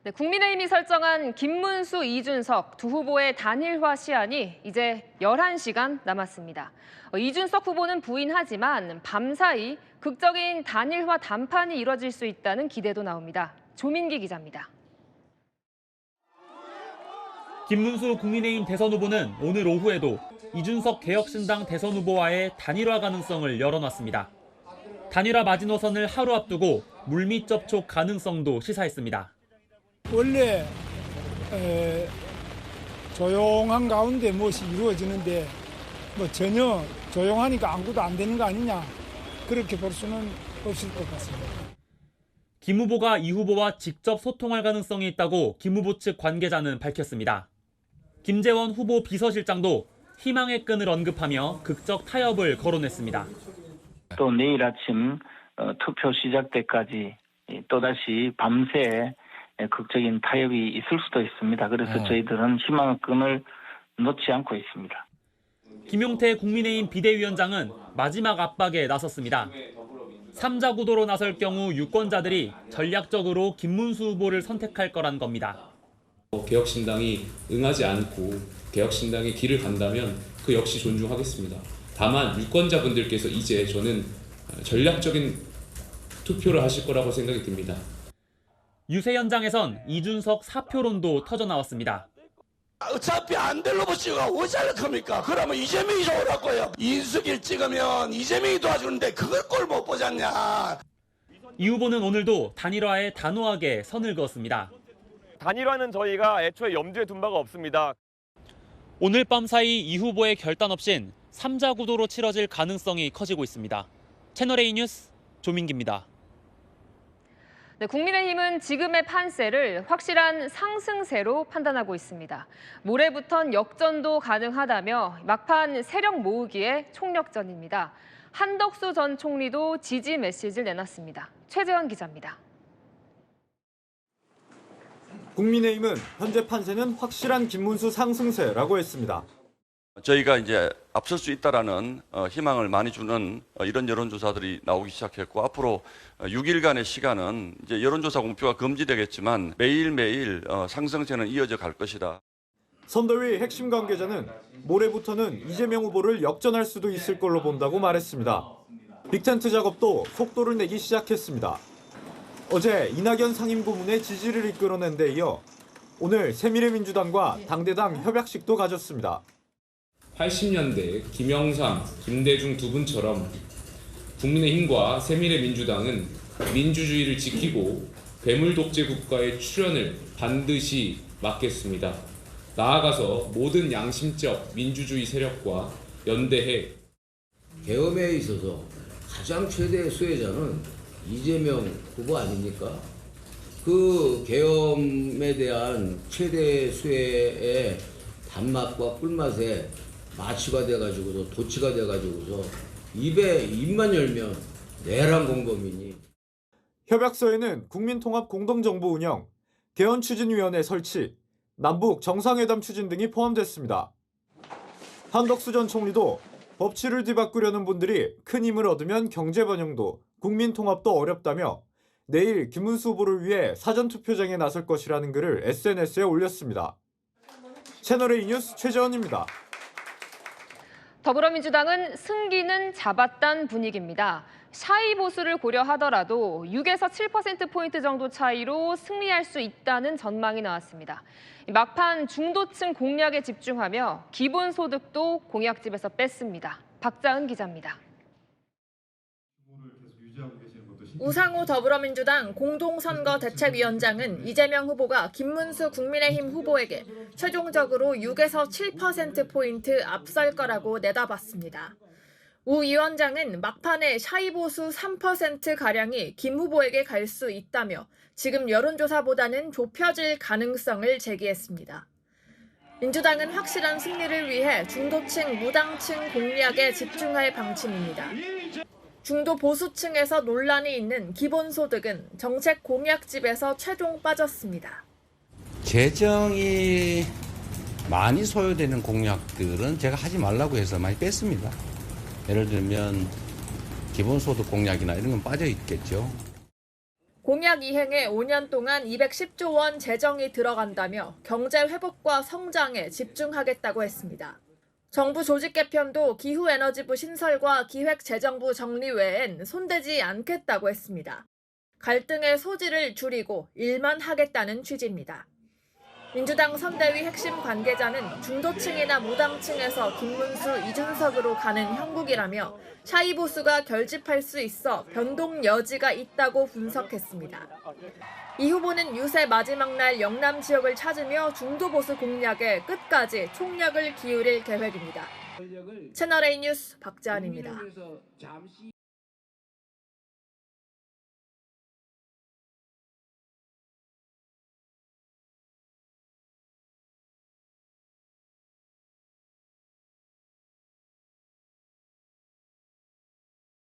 네, 국민의힘이 설정한 김문수, 이준석 두 후보의 단일화 시한이 이제 11시간 남았습니다. 이준석 후보는 부인하지만 밤사이 극적인 단일화談판이 이뤄질 수 있다는 기대도 나옵니다. 조민기 기자입니다. 김문수 국민의힘 대선 후보는 오늘 오후에도 이준석 개혁신당 대선 후보와의 단일화 가능성을 열어놨습니다. 단일화 마지노선을 하루 앞두고 물밑 접촉 가능성도 시사했습니다. 원래 조용한 가운데 무엇이 이루어지는데 전혀 조용하니까 아무것도 안 되는 거 아니냐, 그렇게 볼 수는 없을 것 같습니다. 김 후보가 이 후보와 직접 소통할 가능성이 있다고 김 후보 측 관계자는 밝혔습니다. 김재원 후보 비서실장도 희망의 끈을 언급하며 극적 타협을 거론했습니다. 또 내일 아침 투표 시작 때까지 또다시 밤새 극적인 타협이 있을 수도 있습니다. 그래서 저희들은 희망의 끈을 놓지 않고 있습니다. 김용태 국민의힘 비대위원장은 마지막 압박에 나섰습니다. 3자 구도로 나설 경우 유권자들이 전략적으로 김문수 후보를 선택할 거란 겁니다. 개혁신당이 응하지 않고 개혁신당의 길을 간다면 그 역시 존중하겠습니다. 다만 유권자분들께서 이제 저는 전략적인 투표를 하실 거라고 생각이 듭니다. 유세 현장에선 이준석 사표론도 터져나왔습니다. 어차피 안 될 후보 찍어 왜 잘할겁니까? 그러면 이재명이 좋으라고요. 이인숙을 찍으면 이재명이 도와주는데 그걸 꼴 못 보잖냐. 이 후보는 오늘도 단일화에 단호하게 선을 그었습니다. 단일화는 저희가 애초에 염두에 둔 바가 없습니다. 오늘 밤 사이 이 후보의 결단 없인 3자 구도로 치러질 가능성이 커지고 있습니다. 채널A 뉴스 조민기입니다. 네, 국민의힘은 지금의 판세를 확실한 상승세로 판단하고 있습니다. 모레부턴 역전도 가능하다며 막판 세력 모으기에 총력전입니다. 한덕수 전 총리도 지지 메시지를 내놨습니다. 최재원 기자입니다. 국민의힘은 현재 판세는 확실한 김문수 상승세라고 했습니다. 저희가 이제 앞설 수 있다라는 희망을 많이 주는 이런 여론조사들이 나오기 시작했고, 앞으로 6일간의 시간은 이제 여론조사 공표가 금지되겠지만 매일매일 상승세는 이어져 갈 것이다. 선대위 핵심 관계자는 모레부터는 이재명 후보를 역전할 수도 있을 걸로 본다고 말했습니다. 빅텐트 작업도 속도를 내기 시작했습니다. 어제 이낙연 상임고문의 지지를 이끌어낸 데 이어 오늘 새미래민주당과 당대당 협약식도 가졌습니다. 80년대 김영삼, 김대중 두 분처럼 국민의힘과 새미래민주당은 민주주의를 지키고 괴물 독재 국가의 출현을 반드시 막겠습니다. 나아가서 모든 양심적 민주주의 세력과 연대해 계엄에 있어서 가장 최대의 수혜자는 이재명 후보 아닙니까? 그 계엄에 대한 최대 수혜의 단맛과 꿀맛에 마취가 돼가지고서 도치가 돼가지고서 입만 열면 내란 공범이니. 협약서에는 국민통합공동정부 운영, 개헌추진위원회 설치, 남북 정상회담 추진 등이 포함됐습니다. 한덕수 전 총리도 법치를 뒤바꾸려는 분들이 큰 힘을 얻으면 경제번영도 국민통합도 어렵다며 내일 김문수 후보를 위해 사전투표장에 나설 것이라는 글을 SNS에 올렸습니다. 채널A 뉴스 최재원입니다. 더불어민주당은 승기는 잡았단 분위기입니다. 샤이 보수를 고려하더라도 6에서 7%포인트 정도 차이로 승리할 수 있다는 전망이 나왔습니다. 막판 중도층 공략에 집중하며 기본소득도 공약집에서 뺐습니다. 박자은 기자입니다. 우상호 더불어민주당 공동선거대책위원장은 이재명 후보가 김문수 국민의힘 후보에게 최종적으로 6에서 7%포인트 앞설 거라고 내다봤습니다. 우 위원장은 막판에 샤이보수 3%가량이 김 후보에게 갈 수 있다며 지금 여론조사보다는 좁혀질 가능성을 제기했습니다. 민주당은 확실한 승리를 위해 중도층, 무당층 공략에 집중할 방침입니다. 중도 보수층에서 논란이 있는 기본소득은 정책 공약집에서 최종 빠졌습니다. 재정이 많이 소요되는 공약들은 제가 하지 말라고 해서 많이 뺐습니다. 예를 들면 기본소득 공약이나 이런 건 빠져 있겠죠. 공약 이행에 5년 동안 210조 원 재정이 들어간다며 경제 회복과 성장에 집중하겠다고 했습니다. 정부 조직 개편도 기후에너지부 신설과 기획재정부 정리 외엔 손대지 않겠다고 했습니다. 갈등의 소지를 줄이고 일만 하겠다는 취지입니다. 민주당 선대위 핵심 관계자는 중도층이나 무당층에서 김문수, 이준석으로 가는 형국이라며 샤이 보수가 결집할 수 있어 변동 여지가 있다고 분석했습니다. 이 후보는 유세 마지막 날 영남 지역을 찾으며 중도 보수 공략에 끝까지 총력을 기울일 계획입니다. 채널A 뉴스 박재한입니다.